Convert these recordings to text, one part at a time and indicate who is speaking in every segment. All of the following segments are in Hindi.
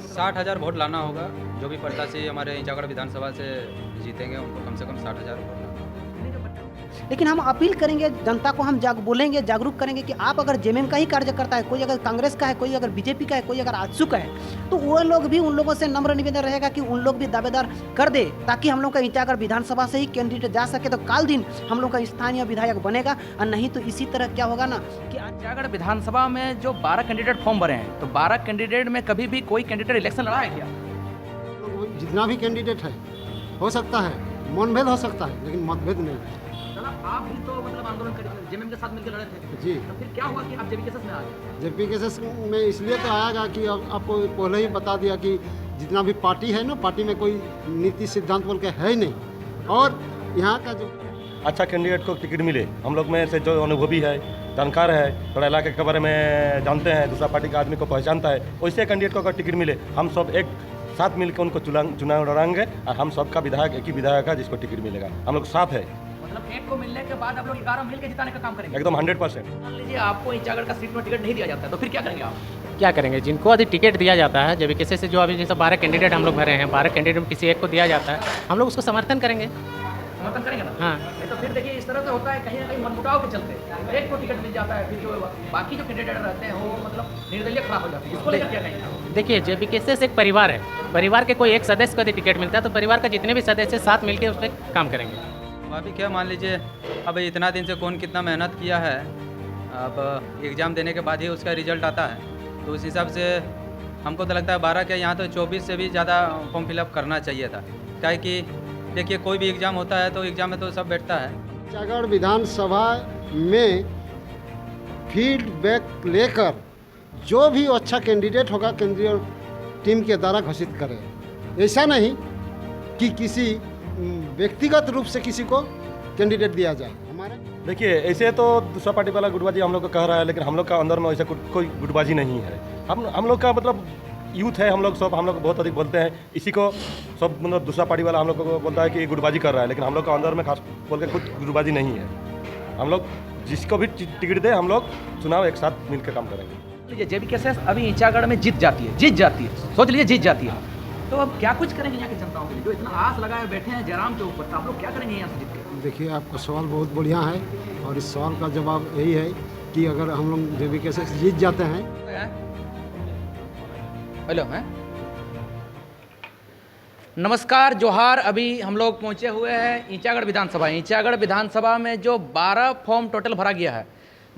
Speaker 1: 60,000 वोट लाना होगा। जो भी प्रत्याशी हमारे इंचागढ़ विधानसभा से जीतेंगे उनको कम से कम 60,000 वोट लाना होगा।
Speaker 2: लेकिन हम अपील करेंगे जनता को, हम बोलेंगे, जागरूक करेंगे कि आप अगर जेएमएम का ही कार्यकर्ता है, कोई अगर कांग्रेस का है, कोई अगर बीजेपी का है, कोई अगर आजसू का है, तो वो लोग भी, उन लोगों से नम्र निवेदन रहेगा कि उन लोग भी दावेदार कर दे, ताकि हम लोग का इंचागढ़ विधानसभा से ही कैंडिडेट जा सके, तो काल दिन हम लोग का स्थानीय विधायक बनेगा। और नहीं तो इसी तरह क्या होगा ना कि
Speaker 3: इंचागढ़ विधानसभा में जो 12 कैंडिडेट फॉर्म भरे हैं, तो 12 कैंडिडेट में कभी भी कोई कैंडिडेट इलेक्शन लड़ा है क्या?
Speaker 4: जितना भी कैंडिडेट है हो सकता है, मनभेद हो सकता है, लेकिन मतभेद नहीं है।
Speaker 3: दादा, आप भी तो मतलब आंदोलन जेएमएम के साथ मिलकर लड़े थे
Speaker 4: जी।
Speaker 3: तो फिर क्या हुआ कि आप जेपीकेएसएस में आ गए?
Speaker 4: जेपीकेएसएस में इसलिए तो आएगा कि आपको पहले ही बता दिया कि जितना भी पार्टी है ना, पार्टी में कोई नीति सिद्धांत बोल के है ही नहीं। और यहाँ का जो
Speaker 5: अच्छा कैंडिडेट को टिकट मिले, हम लोग में से जो अनुभवी है, जानकार है, थोड़ा इलाके के बारे में जानते हैं, दूसरा पार्टी का आदमी को पहचानता है, वैसे कैंडिडेट को अगर टिकट मिले, हम सब एक साथ मिलकर उनको चुनाव लड़ाएंगे। और हम सबका विधायक एक ही विधायक है जिसको टिकट मिलेगा, हम लोग साथ है।
Speaker 3: मतलब एक को मिलने के बाद आप लोग 11 मिलकर जिताने का काम करेंगे?
Speaker 5: एकदम 100%।
Speaker 3: मान लीजिए आपको इंचागढ़ का सीट में टिकट नहीं दिया जाता है, तो फिर क्या करेंगे आप?
Speaker 6: क्या करेंगे? जिनको अधिक टिकट दिया जाता है, जब कैसे से जो अभी जैसे 12 कैंडिडेट हम लोग भरे हैं, 12 कैंडिडेट में किसी एक को दिया जाता है, हम लोग उसको समर्थन करेंगे।
Speaker 3: समर्थन करेंगे ना?
Speaker 6: हाँ।
Speaker 3: नहीं तो फिर देखिए इस तरह से होता है, कहीं ना कहीं मनमुटाव के चलते एक को टिकट मिल जाता है, फिर जो बाकी जो कैंडिडेट रहते हैं वो मतलब निर्दलीय खराब हो जाते हैं। इसको लेकर क्या कहेंगे?
Speaker 6: देखिए, जेपीकेएसएस एक परिवार है, परिवार के कोई एक सदस्य को यदि टिकट मिलता है तो परिवार का जितने भी सदस्य साथ मिलकर उस पर काम करेंगे।
Speaker 1: अभी क्या मान लीजिए, अब इतना दिन से कौन कितना मेहनत किया है, अब एग्ज़ाम देने के बाद ही उसका रिजल्ट आता है, तो उस हिसाब से हमको तो लगता है 12 के यहाँ तो 24 से भी ज़्यादा फॉर्म फिलअप करना चाहिए था। क्या है कि देखिए, कोई भी एग्ज़ाम होता है तो एग्ज़ाम में तो सब बैठता है।
Speaker 4: इंचागढ़ विधानसभा में फीडबैक लेकर जो भी अच्छा कैंडिडेट होगा केंद्रीय टीम के द्वारा घोषित करें। ऐसा नहीं कि किसी व्यक्तिगत रूप से किसी को कैंडिडेट दिया जाए। हमारे
Speaker 5: देखिए, ऐसे तो दूसरा पार्टी वाला गुटबाजी हम लोग को कह रहा है, लेकिन हम लोग का अंदर में ऐसा कोई गुटबाजी नहीं है। हम लोग का मतलब यूथ है, हम लोग बहुत अधिक बोलते हैं, इसी को सब मतलब दूसरा पार्टी वाला हम लोग को बोलता है कि गुटबाजी कर रहा है, लेकिन हम लोग का अंदर में खास बोल के कुछ गुटबाजी नहीं है। हम लोग जिसको भी टिकट दे, हम लोग चुनाव एक साथ मिलकर काम करेंगे।
Speaker 3: जेपीकेएसएस अभी इंचागढ़ में जीत जाती है, सोच लीजिए जीत जाती है, तो अब क्या कुछ करेंगे यहाँ की जनताओं के लिए जो इतना आस लगाए बैठे हैं जयराम के ऊपर? तो आप लोग क्या करेंगे यहाँ से जीत के?
Speaker 4: देखिए, आपका सवाल बहुत बढ़िया है और इस सवाल का जवाब यही है कि अगर हम लोग जेपीकेएसएस जीत जाते हैं।
Speaker 3: हेलो, हैं? नमस्कार, जोहार। अभी हम लोग पहुँचे हुए हैं इंचागढ़ विधानसभा में जो 12 फॉर्म टोटल भरा गया है।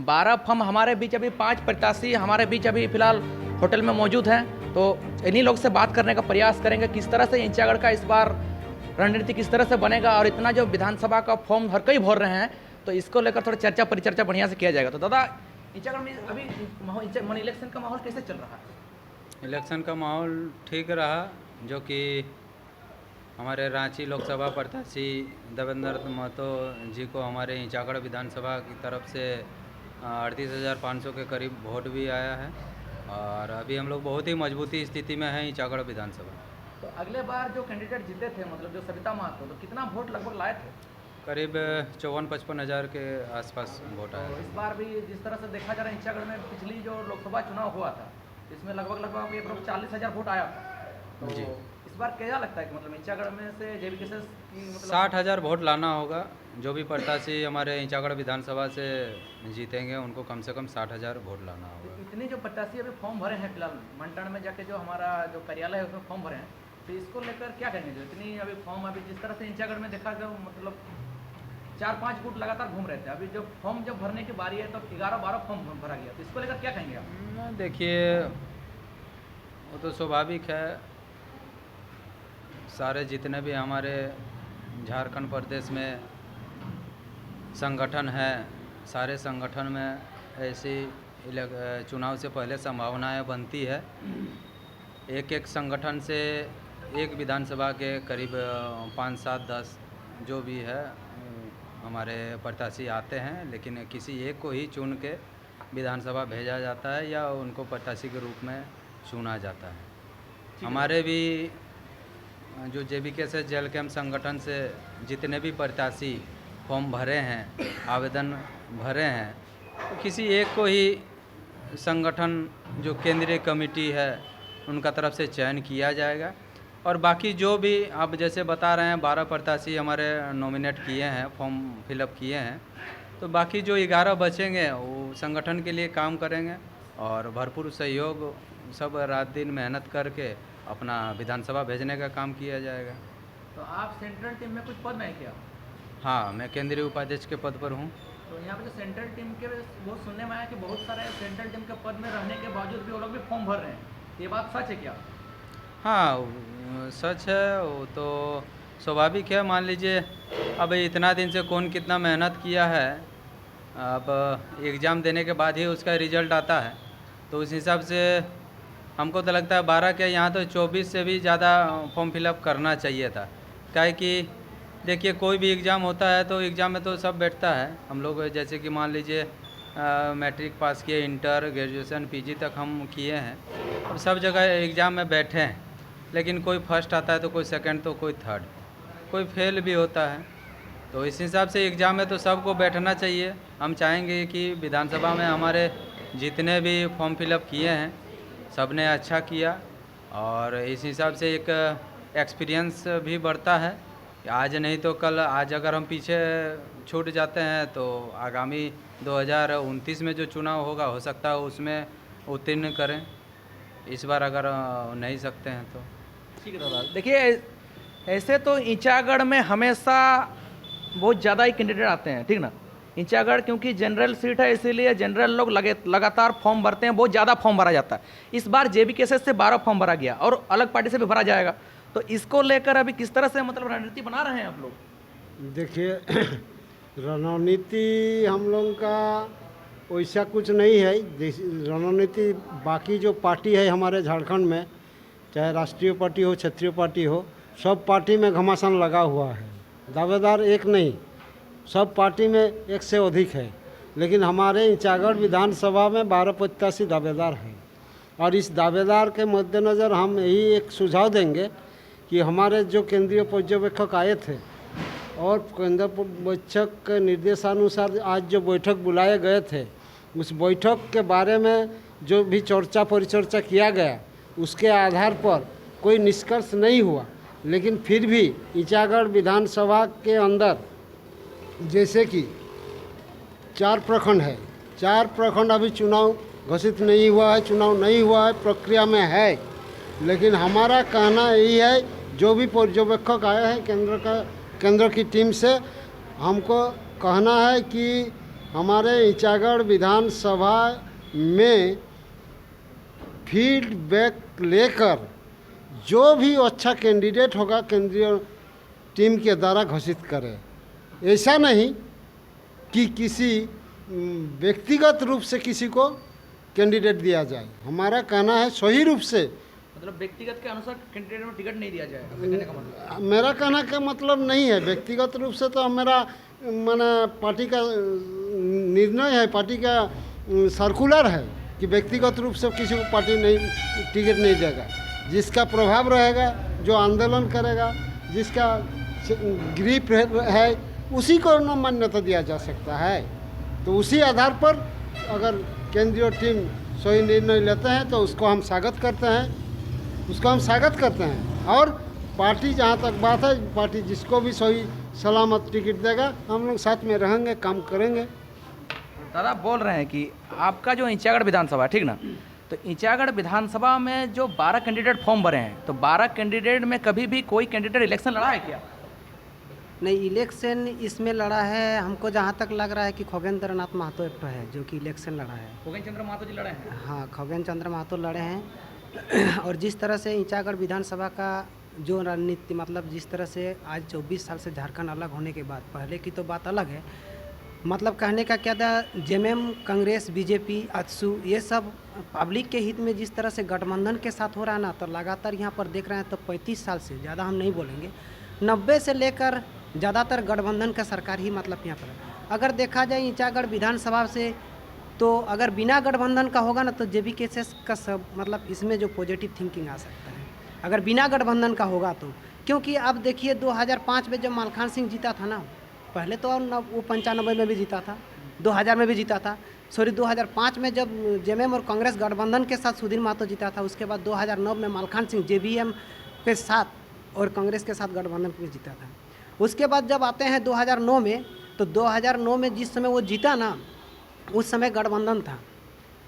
Speaker 3: 12 फॉर्म हमारे बीच अभी 5 प्रत्याशी हमारे बीच अभी फिलहाल होटल में मौजूद हैं, तो इन्हीं लोग से बात करने का प्रयास करेंगे किस तरह से इंचागढ़ का इस बार रणनीति किस तरह से बनेगा, और इतना जो विधानसभा का फॉर्म हर कई भर रहे हैं, तो इसको लेकर थोड़ा चर्चा परिचर्चा बढ़िया से किया जाएगा। तो दादा, इंचागढ़ में अभी इलेक्शन का माहौल कैसे चल रहा है?
Speaker 1: इलेक्शन का माहौल ठीक रहा, जो कि हमारे रांची लोकसभा प्रत्याशी देवेंद्र महतो जी को हमारे इंचागढ़ विधानसभा की तरफ से 38,500 के करीब वोट भी आया है, और अभी हम लोग बहुत ही मजबूती स्थिति में हैं इंचागढ़ विधानसभा।
Speaker 3: तो अगले बार जो कैंडिडेट जीते थे, मतलब जो सविता महतो, तो कितना वोट लगभग लाए थे?
Speaker 1: करीब 54-55 हज़ार के आसपास वोट आया।
Speaker 3: तो इस बार भी जिस तरह से देखा जा रहा है, इंचागढ़ में पिछली जो लोकसभा चुनाव हुआ था, इसमें लगभग 40,000 वोट आया था। तो
Speaker 1: जी।
Speaker 3: इस बार क्या लगता है कि मतलब इंचागढ़ में से जेपीकेएसएस की मतलब
Speaker 1: 60,000 वोट लाना होगा। जो भी प्रत्याशी हमारे इंचागढ़ विधानसभा से जीतेंगे उनको कम से कम 60,000 वोट लाना होगा।
Speaker 3: इतने जो प्रत्याशी अभी फॉर्म भरे हैं फिलहाल मंटन में जाके, जो हमारा जो कार्यालय है उसमें फॉर्म भरे हैं, तो इसको लेकर क्या कहेंगे? जो इतनी अभी फॉर्म अभी जिस तरह से इंचागढ़ में देखा गया, मतलब 4-5 गुट लगातार घूम रहे थे, अभी जो फॉर्म जब भरने की बारी है तो 11-12 फॉर्म भरा गया, तो इसको लेकर क्या कहेंगे आप?
Speaker 1: देखिए, वो तो स्वाभाविक है, सारे जितने भी हमारे झारखंड प्रदेश में संगठन है, सारे संगठन में ऐसी चुनाव से पहले संभावनाएं बनती है। एक संगठन से एक विधानसभा के करीब 5, 7, 10 जो भी है हमारे प्रत्याशी आते हैं, लेकिन किसी एक को ही चुन के विधानसभा भेजा जाता है या उनको प्रत्याशी के रूप में चुना जाता है। हमारे भी जो जेपीकेएसएस जेल कैंप संगठन से जितने भी प्रत्याशी फॉर्म भरे हैं, आवेदन भरे हैं, तो किसी एक को ही संगठन जो केंद्रीय कमेटी है उनका तरफ से चयन किया जाएगा। और बाकी जो भी आप जैसे बता रहे हैं 12 प्रत्याशी हमारे नॉमिनेट किए हैं, फॉर्म फिलअप किए हैं, तो बाकी जो 11 बचेंगे वो संगठन के लिए काम करेंगे और भरपूर सहयोग सब रात दिन मेहनत करके अपना विधानसभा भेजने का काम किया जाएगा।
Speaker 3: तो आप सेंट्रल टीम में कुछ पद में है क्या?
Speaker 1: हाँ, मैं केंद्रीय उपाध्यक्ष के पद पर हूँ।
Speaker 3: तो यहाँ पे जो सेंट्रल टीम के वो सुनने में आया कि बहुत सारे सेंट्रल टीम के पद में रहने के बावजूद भी वो लोग भी फॉर्म भर रहे हैं, ये बात सच है क्या?
Speaker 1: हाँ, सच है। वो तो स्वाभाविक है। मान लीजिए अब इतना दिन से कौन कितना मेहनत किया है, अब एग्ज़ाम देने के बाद ही उसका रिजल्ट आता है, तो उस हिसाब से हमको तो लगता है 12 के यहाँ तो 24 से भी ज़्यादा फॉर्म फिलअप करना चाहिए था। काहे कि देखिए कोई भी एग्ज़ाम होता है तो एग्ज़ाम में तो सब बैठता है। हम लोग जैसे कि मान लीजिए मैट्रिक पास किए, इंटर, ग्रेजुएशन, पीजी तक हम किए हैं, अब सब जगह एग्ज़ाम में बैठे हैं, लेकिन कोई फर्स्ट आता है तो कोई सेकंड तो कोई थर्ड, कोई फेल भी होता है। तो इस हिसाब से एग्ज़ाम में तो सबको बैठना चाहिए। हम चाहेंगे कि विधानसभा में हमारे जितने भी फॉर्म फिलअप किए हैं सब ने अच्छा किया और इस हिसाब से एक एक्सपीरियंस भी बढ़ता है। आज नहीं तो कल, आज अगर हम पीछे छूट जाते हैं तो आगामी 2029 में जो चुनाव होगा हो सकता है उसमें उत्तीर्ण करें। इस बार अगर नहीं सकते हैं तो
Speaker 3: ठीक है दादा। देखिए ऐसे तो ईंचागढ़ में हमेशा बहुत ज़्यादा ही कैंडिडेट आते हैं, ठीक ना। ईंचागढ़ क्योंकि जनरल सीट है इसीलिए जनरल लोग लगातार फॉर्म भरते हैं, बहुत ज़्यादा फॉर्म भरा जाता है। इस बार JBKSS से 12 फॉर्म भरा गया और अलग पार्टी से भी भरा जाएगा, तो इसको लेकर अभी किस तरह से मतलब रणनीति बना रहे हैं आप लोग?
Speaker 4: देखिए रणनीति हम लोगों का वैसा कुछ नहीं है। रणनीति बाकी जो पार्टी है हमारे झारखंड में, चाहे राष्ट्रीय पार्टी हो, क्षेत्रीय पार्टी हो, सब पार्टी में घमासान लगा हुआ है। दावेदार एक नहीं, सब पार्टी में एक से अधिक है, लेकिन हमारे ईंचागढ़ विधानसभा में 12 प्रत्याशी दावेदार हैं। और इस दावेदार के मद्देनज़र हम यही एक सुझाव देंगे कि हमारे जो केंद्रीय पर्यवेक्षक आए थे और केंद्रीय पर्यवेक्षक के निर्देशानुसार आज जो बैठक बुलाए गए थे, उस बैठक के बारे में जो भी चर्चा परिचर्चा किया गया उसके आधार पर कोई निष्कर्ष नहीं हुआ। लेकिन फिर भी ईंचागढ़ विधानसभा के अंदर जैसे कि 4 प्रखंड है, 4 प्रखंड अभी चुनाव घोषित नहीं हुआ है, चुनाव नहीं हुआ है, प्रक्रिया में है। लेकिन हमारा कहना यही है, जो भी पर्यवेक्षक आए हैं केंद्र की टीम से, हमको कहना है कि हमारे ईंचागढ़ विधानसभा में फीडबैक लेकर जो भी अच्छा कैंडिडेट होगा केंद्रीय टीम के द्वारा घोषित करें। ऐसा नहीं कि किसी व्यक्तिगत रूप से किसी को कैंडिडेट दिया जाए। हमारा कहना है सही रूप से,
Speaker 3: मतलब व्यक्तिगत के अनुसार कैंडिडेट में टिकट नहीं दिया जाएगा, कहने का मतलब?
Speaker 4: मेरा कहना का मतलब नहीं है व्यक्तिगत रूप से, तो मेरा माने पार्टी का निर्णय है, पार्टी का सर्कुलर है कि व्यक्तिगत रूप से किसी को पार्टी नहीं टिकट नहीं देगा। जिसका प्रभाव रहेगा, जो आंदोलन करेगा, जिसका ग्रीप है, उसी को न मान्यता दिया जा सकता है। तो उसी आधार पर अगर केंद्रीय टीम सही निर्णय लेते हैं तो उसको हम स्वागत करते हैं, और पार्टी जहाँ तक बात है, पार्टी जिसको भी सही सलामत टिकट देगा हम लोग साथ में रहेंगे, काम करेंगे।
Speaker 3: दादा बोल रहे हैं कि आपका जो ईंचागढ़ विधानसभा है, ठीक ना, तो ईंचागढ़ विधानसभा में जो 12 कैंडिडेट फॉर्म भरे हैं, तो 12 कैंडिडेट में कभी भी कोई कैंडिडेट इलेक्शन लड़ा है क्या?
Speaker 2: नहीं, इलेक्शन इसमें लड़ा है, हमको जहाँ तक लग रहा है कि खगेंद्र नाथ महतो एक है जो कि इलेक्शन लड़ा है।
Speaker 3: खगेन चंद्र महतो जी लड़े हैं?
Speaker 2: हाँ, खगेन चंद्र महतो लड़े हैं। और जिस तरह से ईंचागढ़ विधानसभा का जो रणनीति, मतलब जिस तरह से आज 24 साल से झारखंड अलग होने के बाद, पहले की तो बात अलग है, मतलब कहने का क्या था, जेएमएम, कांग्रेस, बीजेपी, आजसू, ये सब पब्लिक के हित में जिस तरह से गठबंधन के साथ हो रहा है ना, तो लगातार यहाँ पर देख रहे हैं तो 35 साल से, ज़्यादा हम नहीं बोलेंगे, 90 से लेकर ज़्यादातर गठबंधन का सरकार ही मतलब यहाँ पर है। अगर देखा जाए ईंचागढ़ विधानसभा से, तो अगर बिना गठबंधन का होगा ना तो JBKSS का सब मतलब इसमें जो पॉजिटिव थिंकिंग आ सकता है अगर बिना गठबंधन का होगा तो। क्योंकि अब देखिए 2005 में जब मालखान सिंह जीता था ना, पहले तो वो 95 में भी जीता था, 2000 में भी जीता था, सॉरी 2005 में जब जेएमएम और कांग्रेस गठबंधन के साथ सुधीर महतो जीता था, उसके बाद 2009 में मलखान सिंह जेबीएम के साथ और कांग्रेस के साथ गठबंधन पे जीता था। उसके बाद जब आते हैं 2009 में, तो 2009 में जिस समय वो जीता ना, उस समय गठबंधन था।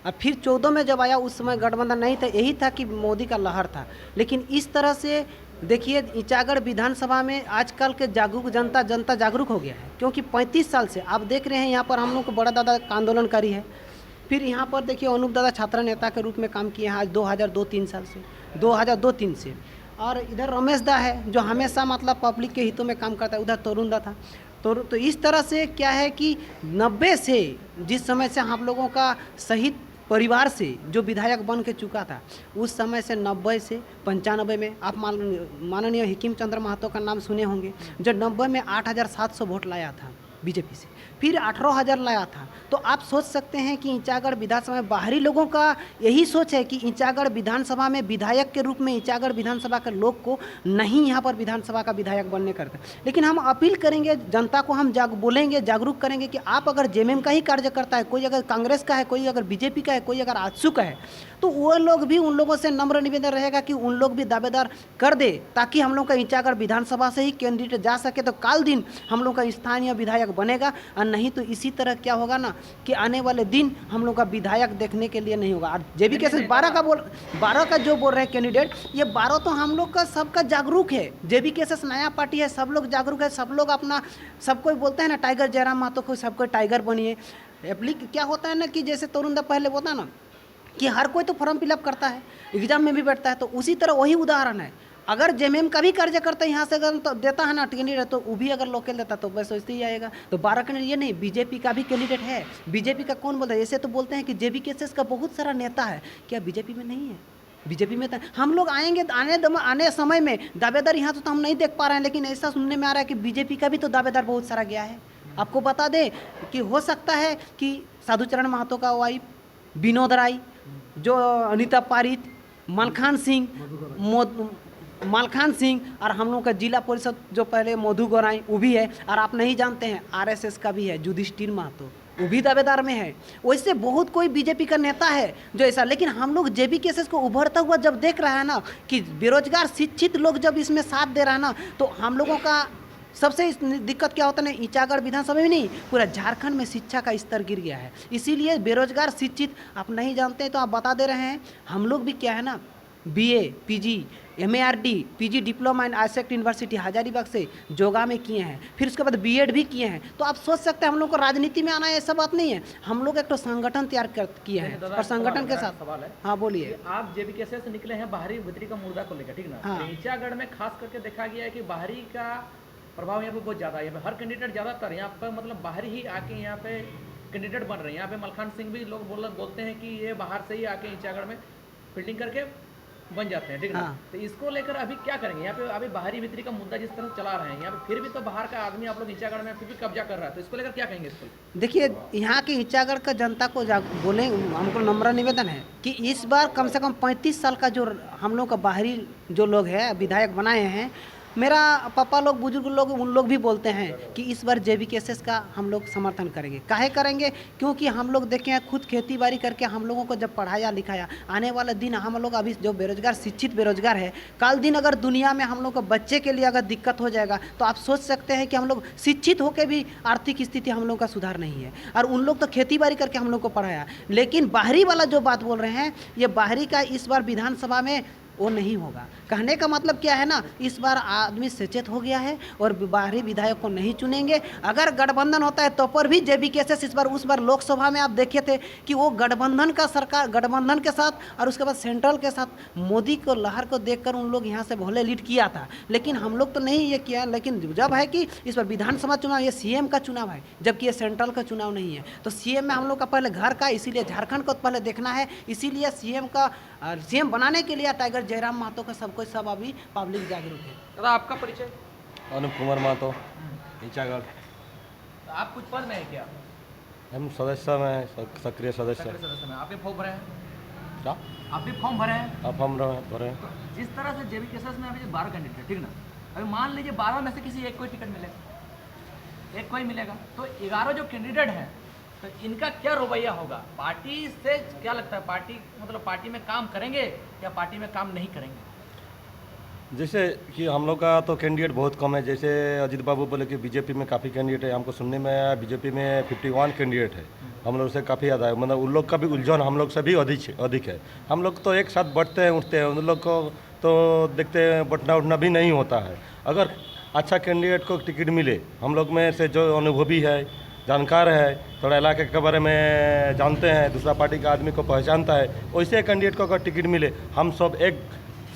Speaker 2: अब फिर 14 में जब आया, उस समय गठबंधन नहीं था, यही था कि मोदी का लहर था। लेकिन इस तरह से देखिए, ईचागढ़ विधानसभा में आजकल के जागरूक जनता जागरूक हो गया है, क्योंकि 35 साल से आप देख रहे हैं यहाँ पर हम लोग को बड़ा दादा का आंदोलनकारी है। फिर यहाँ पर देखिए अनूप दादा छात्र नेता के रूप में काम किए हैं आज 2002-3 साल से, 2002-3 से। और इधर रमेश दा है जो हमेशा मतलब पब्लिक के हितों में काम करता है, उधर तरुण दा था। तो इस तरह से क्या है कि 90 से जिस समय से हम लोगों का शहीद परिवार से जो विधायक बन के चुका था, उस समय से 90 से 95 में आप माननीय हिकीम चंद्र महतो का नाम सुने होंगे, जो 90 में 8,700 वोट लाया था बीजेपी से, फिर 18,000 लाया था। तो आप सोच सकते हैं कि ईचागढ़ विधानसभा में बाहरी लोगों का यही सोच है कि ईचागढ़ विधानसभा में विधायक के रूप में ईचागढ़ विधानसभा के लोग को नहीं यहाँ पर विधानसभा का विधायक बनने करते। लेकिन हम अपील करेंगे जनता को, हम बोलेंगे, जागरूक करेंगे कि आप अगर जेएमएम का ही कार्यकर्ता है, कोई अगर कांग्रेस का है, कोई अगर बीजेपी का है, कोई अगर आजसू का है, तो वो लोग भी, उन लोगों से नम्र निवेदन रहेगा कि उन लोग भी दावेदार कर दे, ताकि हम लोग का ईचागढ़ विधानसभा से ही कैंडिडेट जा सके, तो काल दिन हम लोग का स्थानीय विधायक बनेगा। और नहीं तो इसी तरह क्या होगा ना कि आने वाले दिन हम लोग का विधायक देखने के लिए नहीं होगा। और जेबी केसेस 12 का जो बोल रहे हैं कैंडिडेट, ये 12 तो हम लोग का सबका जागरूक है। जेबी केसेस नया पार्टी है, सब लोग जागरूक है, सब लोग अपना, सबको बोलते हैं ना टाइगर जयराम महतो को सबको टाइगर बनिए। एप्लीक क्या होता है ना कि जैसे तरुण दा पहले बोलता ना कि हर कोई तो फॉर्म फिलअप करता है, एग्जाम में भी बैठता है, तो उसी तरह वही उदाहरण है। अगर जेएमएम का भी कार्यकर्ता यहाँ से अगर तो देता है ना कैंडिडेट, तो वो भी अगर लोकल देता तो बस वैसे ही आएगा। तो 12 कैंडिडेट ये नहीं, बीजेपी का भी कैंडिडेट है। बीजेपी का कौन बोलता है? ऐसे तो बोलते हैं कि जेबी केसेस का बहुत सारा नेता है, क्या बीजेपी में नहीं है? बीजेपी में तो हम लोग आएंगे, आने समय में दावेदार यहाँ तो हम नहीं देख पा रहे हैं, लेकिन ऐसा सुनने में आ रहा है कि बीजेपी का भी तो दावेदार बहुत सारा गया है। आपको बता दें कि हो सकता है कि साधुचरण महतो का वाइफ विनोद राय, जो अनीता पारित, मलखान सिंह और हम लोग का जिला परिषद जो पहले मधु गौराई, वो भी है। और आप नहीं जानते हैं आरएसएस का भी है युधिष्ठिर महतो, वो भी दावेदार में है। वैसे बहुत कोई बीजेपी का नेता है जो ऐसा, लेकिन हम लोग जेबी केसेस को उभरता हुआ जब देख रहा है ना कि बेरोजगार शिक्षित लोग जब इसमें साथ दे रहा है ना, तो हम लोगों का सबसे दिक्कत क्या होता है ना, ईचागढ़ विधानसभा में नहीं, पूरा झारखंड में शिक्षा का स्तर गिर गया है। इसीलिए बेरोजगार शिक्षित आप नहीं जानते तो आप बता दे रहे हैं। हम लोग भी क्या है ना, BA, PG, MARD, PG diploma in AISECT university Hazaribagh से जोगा में किए हैं, फिर उसके बाद बीएड भी किए हैं। तो आप सोच सकते हैं हम लोग को राजनीति में आना है, ऐसा बात नहीं है। हम लोग एक तो संगठन तैयार किए हैं और संगठन के साथ
Speaker 3: सवाल है।
Speaker 2: हाँ बोलिए।
Speaker 3: आप जेबी केसेस से निकले हैं बाहरी भीतरी का मुद्दा को लेकर, ठीक ना?
Speaker 2: हाँ।
Speaker 3: ईचागढ़ में खास करके देखा गया है कि बाहरी का प्रभाव यहाँ पे बहुत ज़्यादा है। यहाँ पे हर कैंडिडेट ज़्यादातर यहाँ पे मतलब बाहर ही आके यहाँ पे कैंडिडेट बन रहे हैं। यहाँ पे मलखान सिंह भी लोग बोलते हैं कि ये बाहर से ही आके ईचागढ़ में फील्डिंग करके बन जाते हैं, ठीक है ना?
Speaker 2: हाँ।
Speaker 3: तो इसको लेकर अभी क्या करेंगे? यहाँ पे अभी बाहरी भीतरी का मुद्दा जिस तरह चला रहे हैं, यहाँ पे फिर भी तो बाहर का आदमी आप लोग ईचागढ़ में फिर भी कब्जा कर रहा है, तो इसको लेकर क्या कहेंगे? इसको
Speaker 2: देखिए, यहाँ के ईचागढ़ का जनता को बोले, हमको नम्र निवेदन है कि इस बार कम से कम 35 साल का जो हम लोग का बाहरी जो लोग हैं विधायक बनाए हैं, मेरा पापा लोग, बुजुर्ग लोग, उन लोग भी बोलते हैं कि इस बार जेबी केसेस का हम लोग समर्थन करेंगे। काहे करेंगे? क्योंकि हम लोग देखे हैं, खुद खेती बाड़ी करके हम लोगों को जब पढ़ाया लिखाया, आने वाला दिन हम लोग अभी जो बेरोजगार, शिक्षित बेरोजगार है, कल दिन अगर दुनिया में हम लोग को बच्चे के लिए अगर दिक्कत हो जाएगा, तो आप सोच सकते हैं कि हम लोग शिक्षित होकर भी आर्थिक स्थिति हम लोग का सुधार नहीं है। और उन लोग तो खेती बाड़ी करके हम लोग को पढ़ाया, लेकिन बाहरी वाला जो बात बोल रहे हैं, ये बाहरी का इस बार विधानसभा में वो नहीं होगा। कहने का मतलब क्या है ना, इस बार आदमी सचेत हो गया है और बाहरी विधायक को नहीं चुनेंगे। अगर गठबंधन होता है तो पर भी जेबी केसेस इस बार, उस बार लोकसभा में आप देखे थे कि वो गठबंधन का सरकार, गठबंधन के साथ और उसके बाद सेंट्रल के साथ मोदी को लहर को देखकर उन लोग यहाँ से भले लीड किया था। लेकिन हम लोग तो नहीं ये किया। लेकिन जब है कि इस बार विधानसभा चुनाव, ये सीएम का चुनाव है, जबकि ये सेंट्रल का चुनाव नहीं है। तो सीएम में हम लोग का पहले घर का, इसीलिए झारखंड को पहले देखना है। इसीलिए सीएम बनाने के लिए टाइगर जयराम महतो का सबको सब अभी पब्लिक जागरूक है।
Speaker 3: दादा आपका परिचय?
Speaker 5: अनुप कुमार महतो, ईचागढ़।
Speaker 3: तो आप कुछ पद में है क्या?
Speaker 5: हम सदस्य में, सक्रिय सदस्य।
Speaker 3: सदस्य में आपके फॉर्म भरे हैं?
Speaker 5: क्या
Speaker 3: आप भी फॉर्म भरे हैं?
Speaker 5: आप हम भरे हैं?
Speaker 3: तो जिस तरह से जेबी केसेस में अभी 12 कैंडिडेट, ठीक ना? अभी मान लीजिए 12 में से किसी एक कोई टिकट मिलेगा, एक कोई मिलेगा, तो 11 जो कैंडिडेट हैं तो इनका क्या रवैया होगा? पार्टी से क्या लगता है, पार्टी मतलब पार्टी में काम करेंगे या पार्टी में काम नहीं करेंगे?
Speaker 5: जैसे कि हम लोग का तो कैंडिडेट बहुत कम है। जैसे अजीत बाबू बोले कि बीजेपी में काफ़ी कैंडिडेट है, हमको सुनने में आया बीजेपी में 51 कैंडिडेट है। हम लोग से काफ़ी ज़्यादा है, मतलब उन लोग का भी उलझन हम लोग से भी अधिक है। हम लोग तो एक साथ बढ़ते हैं उठते हैं, उन लोग को तो देखते हैं बटना उठना भी नहीं होता है। अगर अच्छा कैंडिडेट को टिकट मिले, हम लोग में से जो अनुभवी है, जानकार है, थोड़ा इलाके के बारे में जानते हैं, दूसरा पार्टी का आदमी को पहचानता है, वैसे कैंडिडेट को अगर टिकट मिले, हम सब एक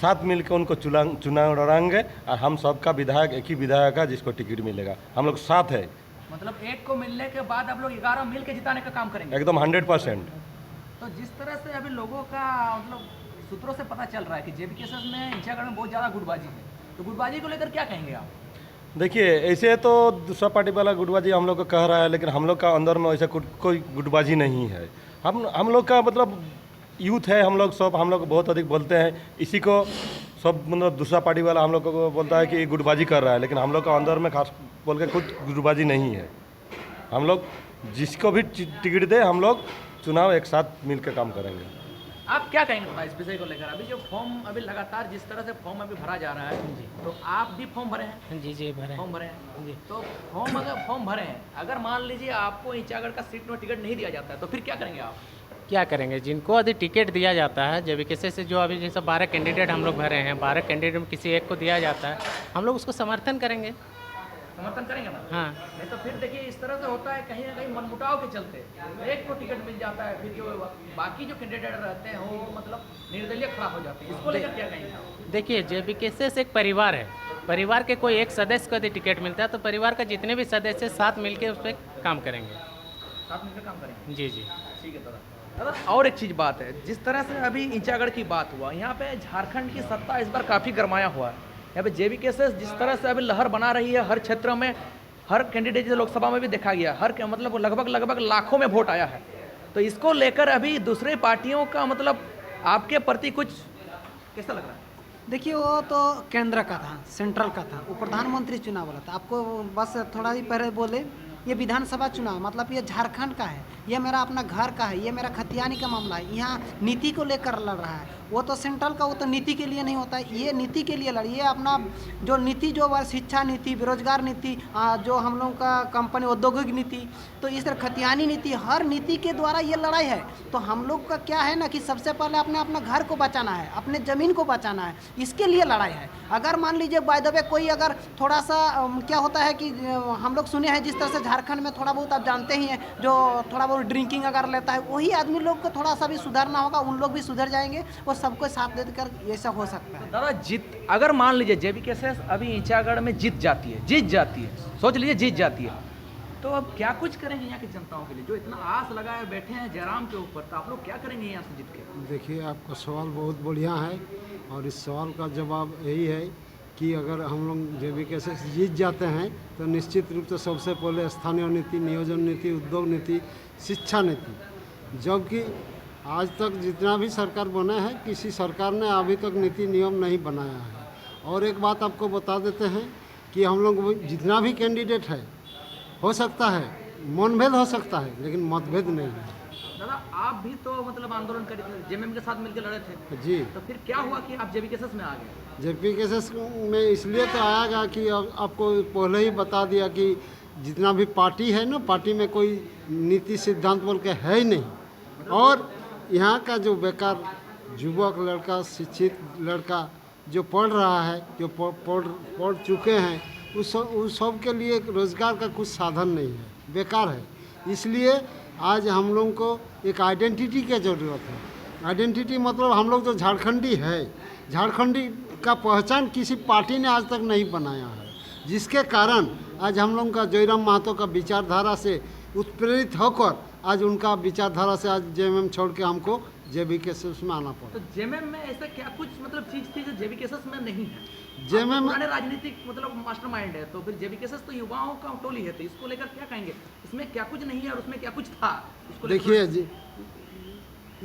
Speaker 5: साथ मिलकर उनको चुनाव लड़ाएंगे और हम सबका विधायक एक ही विधायक है जिसको टिकट मिलेगा। हम लोग साथ है,
Speaker 3: मतलब एक को मिलने के बाद आप लोग 11 मिल के जिताने का काम करेंगे
Speaker 5: एकदम 100%।
Speaker 3: तो जिस तरह से अभी लोगों का मतलब सूत्रों से पता चल रहा है कि जेबीकेएसएस में इंचागढ़ में बहुत ज़्यादा गुटबाजी है, तो गुटबाजी को लेकर क्या कहेंगे आप?
Speaker 5: देखिए, ऐसे तो दूसरा पार्टी वाला गुटबाजी हम लोग को कह रहा है, लेकिन हम लोग का अंदर में ऐसा कोई गुटबाजी नहीं है। हम लोग का मतलब यूथ है, हम लोग बहुत अधिक बोलते हैं, इसी को सब मतलब दूसरा पार्टी वाला हम लोग को बोलता है कि गुटबाजी कर रहा है, लेकिन हम लोग का अंदर में खास बोल के खुद गुटबाजी नहीं है। हम लोग जिसको भी टिकट दे, हम लोग चुनाव एक साथ मिलकर काम करेंगे।
Speaker 3: आप क्या कहेंगे थोड़ा इस विषय को लेकर? अभी जो फॉर्म अभी लगातार जिस तरह से फॉर्म अभी भरा जा रहा है, तो आप भी फॉर्म भरे हैं?
Speaker 6: जी भरे
Speaker 3: फॉर्म भरे हैं जी। तो फॉर्म भरे हैं, अगर मान लीजिए आपको इंचागढ़ का सीट में टिकट नहीं दिया जाता है तो फिर क्या करेंगे आप?
Speaker 6: क्या करेंगे? जिनको यदि टिकट दिया जाता है, जेबीकेएसएस से जो अभी जैसे 12 कैंडिडेट हम लोग भरे हैं, 12 कैंडिडेट में किसी एक को दिया जाता है, हम लोग उसको समर्थन करेंगे।
Speaker 3: समर्थन करेंगे ना?
Speaker 6: हाँ।
Speaker 3: नहीं तो फिर देखिए इस तरह से होता है कहीं ना कहीं मनमुटाव के चलते एक को टिकट मिल जाता है, फिर जो बाकी जो कैंडिडेट रहते हैं वो मतलब निर्दलीय खड़ा हो जाते हैं। इसको लेकर क्या कहेंगे आप?
Speaker 6: देखिए, जेबीकेएसएस एक परिवार है। परिवार के कोई एक सदस्य को यदि टिकट मिलता है तो परिवार का जितने भी सदस्य साथ मिलकर उस पर काम करेंगे।
Speaker 3: साथ मिलकर काम करेंगे?
Speaker 6: जी।
Speaker 3: ठीक है दादा। और एक चीज़ बात है, जिस तरह से अभी इंचागढ़ की बात हुआ, यहाँ पे झारखंड की सत्ता इस बार काफ़ी गरमाया हुआ है। यहाँ पे जेबीकेएसएस जिस तरह से अभी लहर बना रही है, हर क्षेत्र में हर कैंडिडेट जैसे लोकसभा में भी देखा गया, मतलब लगभग लाखों में वोट आया है। तो इसको लेकर अभी दूसरे पार्टियों का मतलब आपके प्रति कुछ कैसा लग रहा है?
Speaker 2: देखिए, वो तो केंद्र का था, सेंट्रल का था, वो प्रधानमंत्री चुनाव वाला था। आपको बस थोड़ा ही पहले बोले, ये विधानसभा चुनाव मतलब ये झारखंड का है, ये मेरा अपना घर का है, ये मेरा खतियानी का मामला है। यहाँ नीति को लेकर लड़ रहा है। वो तो सेंट्रल का, वो तो नीति के लिए नहीं होता है, ये नीति के लिए लड़ी। ये अपना जो नीति जो शिक्षा नीति, बेरोजगार नीति, जो हम लोग का कंपनी औद्योगिक नीति, तो इस तरह खतियानी नीति, हर नीति के द्वारा ये लड़ाई है। तो हम लोग का क्या है ना कि सबसे पहले अपना घर को बचाना है, अपने ज़मीन को बचाना है, इसके लिए लड़ाई है। अगर मान लीजिए बाय द वे कोई अगर थोड़ा सा क्या होता है कि हम लोग सुने हैं जिस तरह से झारखंड में थोड़ा बहुत आप जानते ही हैं, जो थोड़ा बहुत ड्रिंकिंग अगर लेता है, वही आदमी लोग को थोड़ा सा भी सुधारना होगा, उन लोग भी सुधर जाएंगे और सबको साथ देकर ये सब हो सकता है।
Speaker 3: दादा, अगर मान लीजिए जेबीकेएसएस अभी इंचागढ़ में जीत जाती है, सोच लीजिए जीत जाती है, तो अब क्या कुछ करेंगे यहाँ की जनताओं के लिए जो इतना आस लगाए बैठे हैं जयराम के ऊपर? तो आप लोग क्या करेंगे यहाँ से जीत के?
Speaker 4: देखिए, आपका सवाल बहुत बढ़िया है और इस सवाल का जवाब यही है कि अगर हम लोग जेबीकेएसएस जीत जाते हैं तो निश्चित रूप से सबसे पहले स्थानीय नीति, नियोजन नीति, उद्योग नीति, शिक्षा नीति, जबकि आज तक जितना भी सरकार बना है किसी सरकार ने अभी तक नीति नियम नहीं बनाया है। और एक बात आपको बता देते हैं कि हम लोग जितना भी कैंडिडेट है, हो सकता है मनभेद हो सकता है लेकिन मतभेद नहीं है।
Speaker 3: दादा, आप भी तो मतलब आंदोलन कर जेएमएम के साथ मिलकर लड़े थे
Speaker 4: जी।
Speaker 3: तो फिर क्या हुआ कि आप जेबीकेएसएस में आ गए?
Speaker 4: जेबीकेएसएस में इसलिए तो आएगा कि आपको पहले ही बता दिया कि जितना भी पार्टी है ना, पार्टी में कोई नीति सिद्धांत बोल के है ही नहीं। और यहाँ का जो बेकार युवक लड़का, शिक्षित लड़का जो पढ़ रहा है, जो पढ़ चुके हैं, उस सब के लिए रोज़गार का कुछ साधन नहीं है, बेकार है। इसलिए आज हम लोगों को एक आइडेंटिटी की ज़रूरत है। आइडेंटिटी मतलब हम लोग जो झारखंडी है, झारखंडी का पहचान किसी पार्टी ने आज तक नहीं बनाया है, जिसके कारण आज हम लोगों का जयराम महतो का विचारधारा से उत्प्रेरित होकर आज उनका विचारधारा से आज जेएमएम छोड़ के हमको जेबीकेएसएस में आना पड़ा।
Speaker 3: तो जेएमएम में ऐसा क्या कुछ मतलब चीज़ थी जो जेबीकेएसएस में नहीं है?
Speaker 4: जेएमएम
Speaker 3: पुराने राजनीतिक मतलब मास्टरमाइंड है, तो फिर जेबीकेएसएस तो युवाओं का टोली है, तो इसको लेकर क्या कहेंगे? इसमें क्या कुछ नहीं है और उसमें क्या कुछ था? इसको
Speaker 4: देखिए,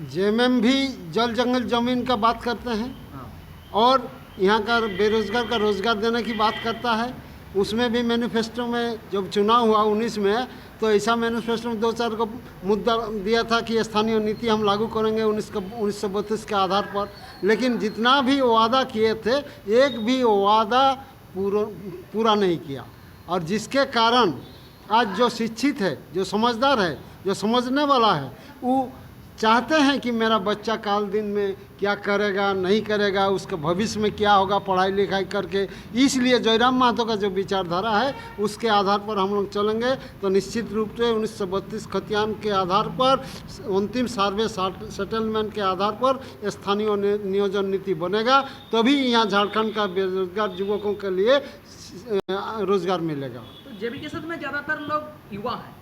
Speaker 4: जेएमएम भी जल जंगल जमीन का बात करते हैं और यहाँ का बेरोजगार का रोजगार देने की बात करता है। उसमें भी मैनिफेस्टो में जब चुनाव हुआ 19 में तो ऐसा मैनिफेस्टो में 2-4 को मुद्दा दिया था कि स्थानीय नीति हम लागू करेंगे 1932 के आधार पर, लेकिन जितना भी वादा किए थे एक भी वादा पूरा नहीं किया। और जिसके कारण आज जो शिक्षित है, जो समझदार है, जो समझने वाला है, वो चाहते हैं कि मेरा बच्चा काल दिन में क्या करेगा नहीं करेगा, उसके भविष्य में क्या होगा पढ़ाई लिखाई करके। इसलिए जयराम महतो का जो विचारधारा है उसके आधार पर हम लोग चलेंगे। तो निश्चित रूप से 1932 खतियान के आधार पर, अंतिम सर्वे सेटलमेंट के आधार पर स्थानीय नियोजन नीति बनेगा, तभी यहाँ झारखंड का बेरोजगार युवकों के लिए रोजगार मिलेगा।
Speaker 3: तो जेबीके साथ में ज़्यादातर लोग युवा हैं,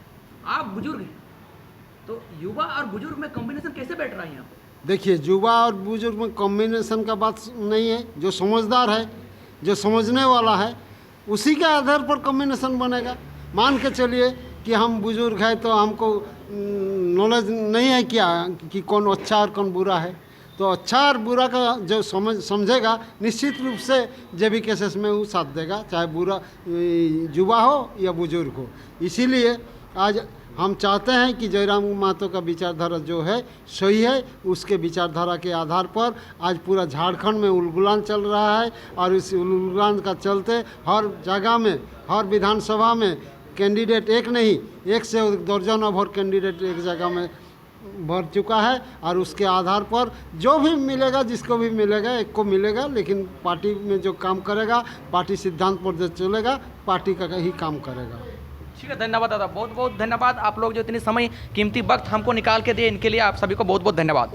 Speaker 3: आप बुजुर्ग हैं, तो युवा और बुजुर्ग में कॉम्बिनेशन कैसे बैठ रहा है यहाँ पे?
Speaker 4: देखिए, युवा और बुजुर्ग में कॉम्बिनेशन का बात नहीं है। जो समझदार है, जो समझने वाला है, उसी के आधार पर कॉम्बिनेशन बनेगा। मान के चलिए कि हम बुजुर्ग हैं तो हमको नॉलेज नहीं है क्या कि कौन अच्छा और कौन बुरा है, तो अच्छा और बुरा का जो समझेगा निश्चित रूप से जेबीके में वो साथ देगा, चाहे बुरा युवा हो या बुजुर्ग हो। इसीलिए आज हम चाहते हैं कि जयराम महतो का विचारधारा जो है सही है, उसके विचारधारा के आधार पर आज पूरा झारखंड में उलगुलान चल रहा है। और इस उलगुलान का चलते हर जगह में, हर विधानसभा में कैंडिडेट एक नहीं, 1 से दर्जन भर कैंडिडेट एक जगह में भर चुका है। और उसके आधार पर जो भी मिलेगा, जिसको भी मिलेगा, एक को मिलेगा, लेकिन पार्टी में जो काम करेगा, पार्टी सिद्धांत पर जो चलेगा, पार्टी का ही काम करेगा।
Speaker 3: ठीक है, धन्यवाद दादा, बहुत बहुत धन्यवाद। आप लोग जो इतनी समय कीमती वक्त हमको निकाल के दिए, इनके लिए आप सभी को बहुत बहुत धन्यवाद।